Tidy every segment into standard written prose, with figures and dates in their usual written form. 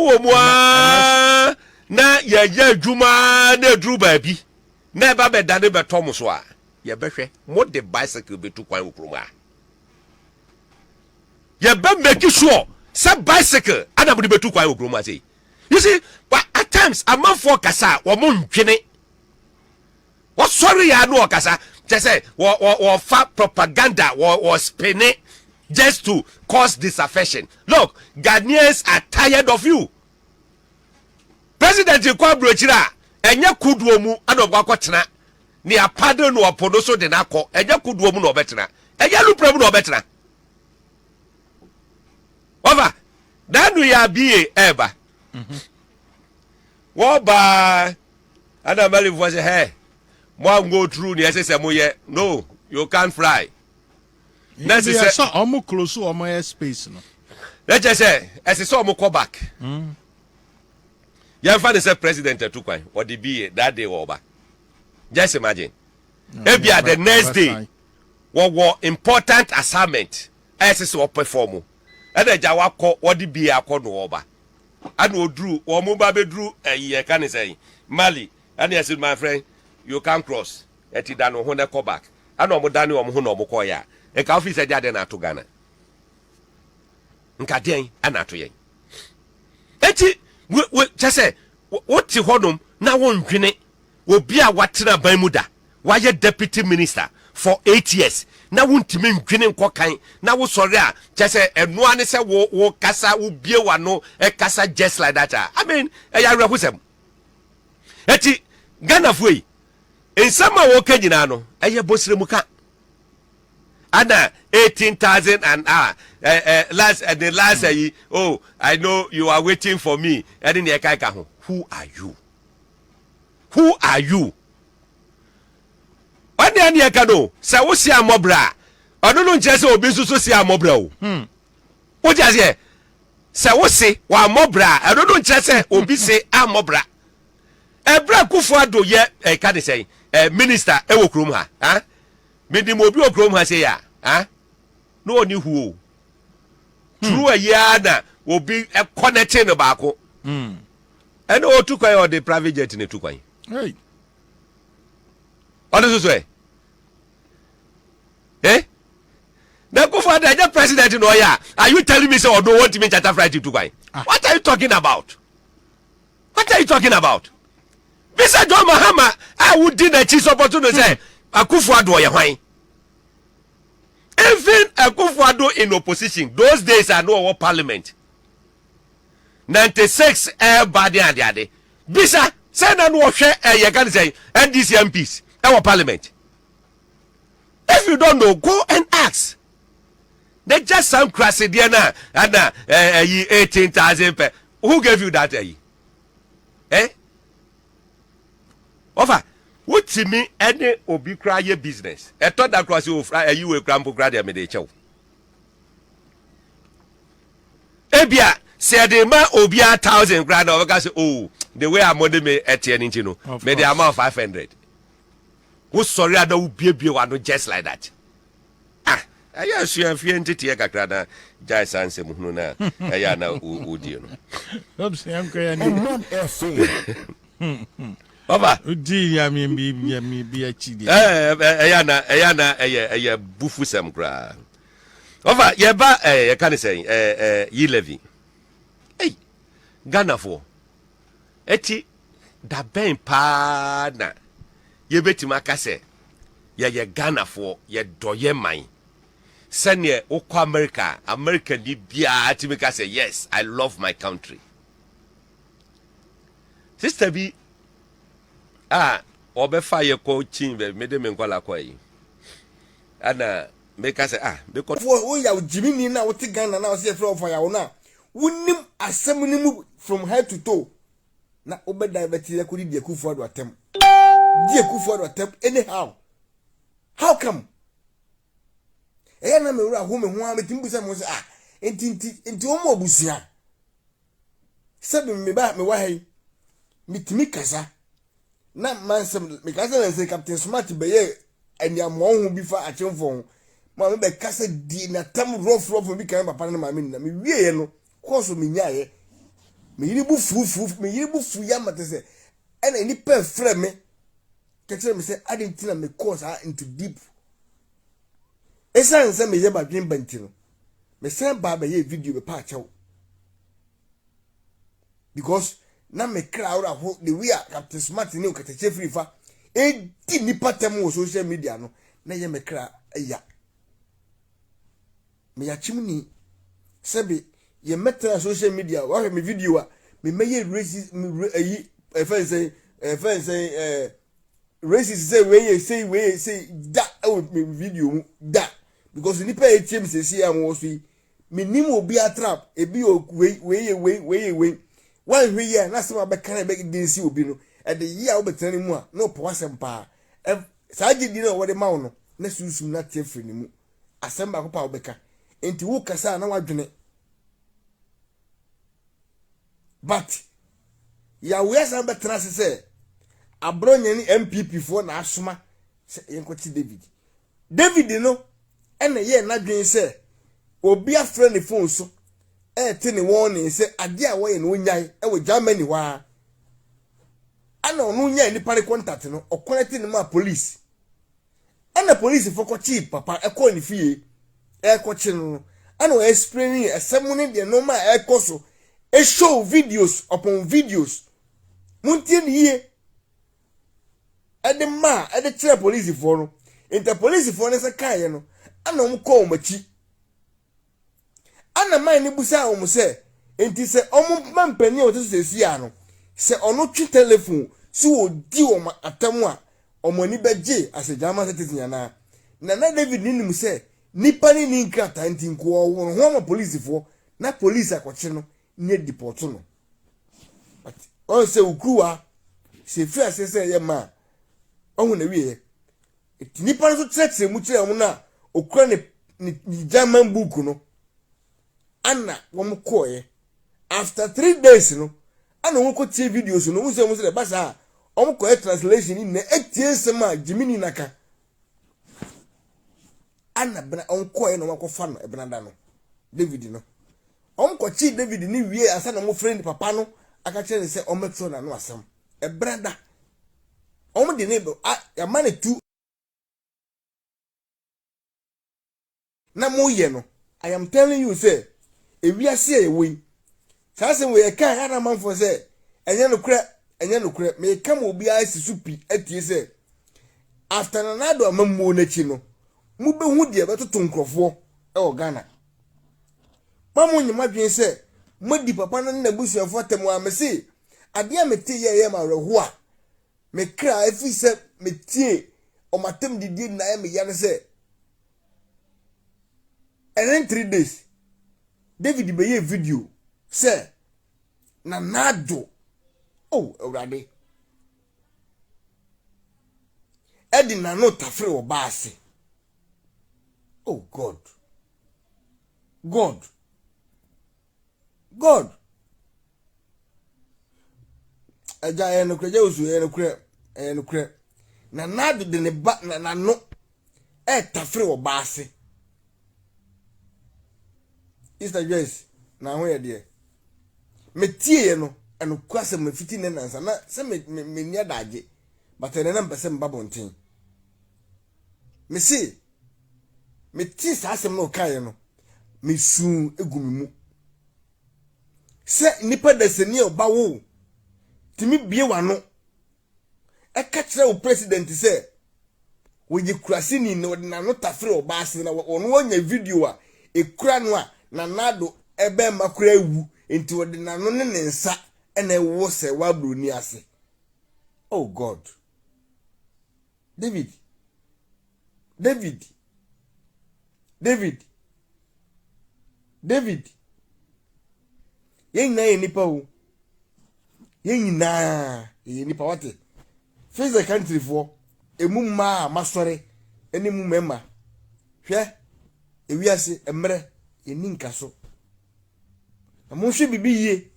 wo mo na ye adwuma na dru baabi na ba be dane be tom so a ye behwe mo de bicycle be tu kwan okroma ye be make sure say bicycle ana mo de be tu kwan okroma say you see but at times amanfo kasa wo mo ntwene what sorry ya no kasa just say wo fa propaganda wo spin it just to cause disaffection. Look, Ghanaians are tired of you. President Kwabrochira, enye kuduomu anobwa kwatena. Ni apade no opodoso de nako, enye kuduomu no betena. Enye lupremu no betena. Over. Danu ya biye eba. Woba ana mali voice hey. Mo go through ni ese moye. No, you can't fly. That's it. So almost close to my space no. Let's just say as it's almost call back. You find the president to kwan or the be that day over. Just imagine. Maybe at the next day what important assignment as is what perform. And then Jawa call what the be a corner over. And we drew or Mubabe drew a year can say Mali. And yes, my friend, you can't cross. Eti dano honda call back. I know Modani or Muno Mokoya. E ka office dia de na to Ghana nka den ana to yen eti we chese what ti hodom na wondwene obi a watena ban mu da waye deputy minister for 8 years na wontimi ndwene nkokan na wo sori a chese eno ane se wo kasa wo bie wano e kasa just like that. I mean ya rehusem eti Ghana foi ensama wo kanyina no eye bosire muka Anna 18,000 an hour. The last oh, I know you are waiting for me. Who are you? Who are you? What the any kano? Say we see a mobra. I don't know just obi so see a mobra. What just here? Say we see wa mobra. I don't know just say obi say a mobra. Ebra Kufuado ye can say minister e wo krom ha. Ah? Me di mobi okrom ha say ya. Ah? No ni who. True a yana will be a connecting bako. And o to kwai or the private jet in to kwai. Hey. What does say? Eh? Now go for the president in Oya. Are you telling me so or don't want to make Chata Friday to kwai? What are you talking about? What are you talking about? Mr. John Mahama, I would do the chief opportunity say Akufo-Addo ya hwan. Even Akufo-Addo in opposition, those days are no parliament. 96 body and the other. Bisa, send and wash you can say NDC MPs, our parliament. If you don't know, go and ask. They just some crassy Diana and 18,000 per. Who gave you that? Eh? Over. What to me any obi cry business? I thought that was you a crampo grad me de chow. Ebia said the man obi 1,000 grand over say oh the way I'm money me at the no me the amount of 500. Who sorry I don't be one just like that. Ah, I yes you have entity kakra jai sanse mu na ya na udi no. Baba udi ya mi bi achidi ya bufu sam kra over ye ba ye kan say yi levy hey Ghana for eti da ben pa na ye betima ka say ye Ghana for ye doye man sene okwa America di bia atimi ka say yes I love my country. Sister B obefa ye ko chin be me de me nkwala kwa yi ana make say because wo ya jimi ni na wo ti Ghana na wo se frɛ for ya wo na wonim asɛm ni mu from head to toe na obeda beti yakuri di Akufo-Addo atem di Akufo-Addo atem anyhow how come na me wura ho me ho ametim se mo se enti o mo obusia sabe me ba me wa hai mitimi kasa na mansem me kasa na say Captain Smart be ye aniamo hu bi fa achemfo ma me be kasa di na tam rough bi kan papa na ma me na me wie no course me nyaye me yiri bu fu ya mate se ena ni pe frɛ me kekere me se adentina me cause into deep esa nse me ye ba dwen banti no me se ba ba ye video be pa achew because na me crowd ho the we are Captain Smart ni o katache free fa e di nipa tem wo social media no na ye me kra ya me ya chimni sebe ye metra social media wa me video a me meye racist me ayi racist say say that me video mu that because nipa e tiem se si am wo so me nim obi a trap e bi we wan hwe ye na se be kan be din si obi no e de ye a wo betani mu a no po asem pa sa gidi no wo de ma wo no na susum na tie fri ni mu asem ba ko pa wo beka enti wo kasa na wadwene but ya we san betra se abronya ni MPP fo na asoma se yenkoti David no ena ye na dwen se obi afre ne phone so te ne warning se ade a wo ye no nyai wo Germany wa ana onu nyai ni pare contact no o connect ne ma police ana police fo ko chi papa e ko ni fie e ko chi no ana o explaining esemune de no ma e ko so e show videos upon videos muntie ni ye edema ede chere police for no inter police for ne se kan no ana om ko machi ana man ni busa om se enti se om mampani o teso sesi a no se ono twi telephone si odi om atamu a omani beje ase jama citizen na David ninim se nipa ni ni nkrata enti nko wo ho ma police for na police akoche no nye deport no but on se ukuwa se fi asese ye ma ohun na wiye nipa so tretse mu kire mu na okura ni German book no ana wom koye after 3 days no ana won ko tie videos no unse mu se basa koye translation ni na etie sema Jimini naka ana bena koye no makofa no ebenada no David no ko chi David ni wie asa na mo friend papa no aka kire se metro na no asem ebrada de ne ya mane tu na mo ye no I am telling you say ewiase e we sase we kan ana manfo say enye no kure me kam obi asi supi atie say after nanado amammo na chi no mu be hu de betoto nkrofo e o Ghana mamu nyima dwen say modi papa na busuafo temu amese ade a mete ye ma reho a me kra efi se metie o matem didi na e me ya ne se and in 3 days David be ye video se na nado oh urade edi na no tafre o baase oh God aja eno kreje usu eno kre na nado de ne ba na no tafre o baase Easter Joyce na ho ye de metie no eno kwase me fiti ne nansa na se me nia daje but ene na mpese mbabo ntin me si metie sa asem no kai no me su egumi mu se nipa da seni oba wo timi bie wano e ka kire o president se wo ye kurase ni no de na no tafre o baase na ono wonya video a e kura no a na nado ebe makura ewu enti wo de na no ne nsa ena ewo se wa broni ase oh God David yen na ye nipa o yen na ye nipa wate face the country for emu ma masore eni mu mema hwe ewiase emre eni nkaso na mo hwe bibi ye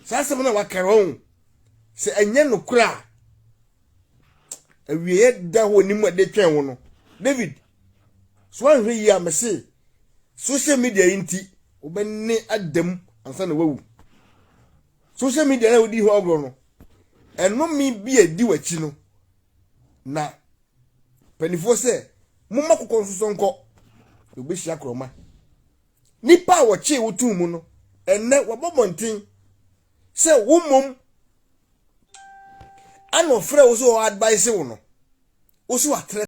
sase mo na wakara on se enye no kura ewie da ho ni mu de twen wo no David so an hwe yi amese social media inti obenne adam ansa na wawu social media na odi ho agro no eno mi bi edi wachi no na penifo se mumma kokon so nko obehia kroma nipa wo che wotu mu no enne wabobontin se wumom ano frɛ wo so advice wo no wo so atre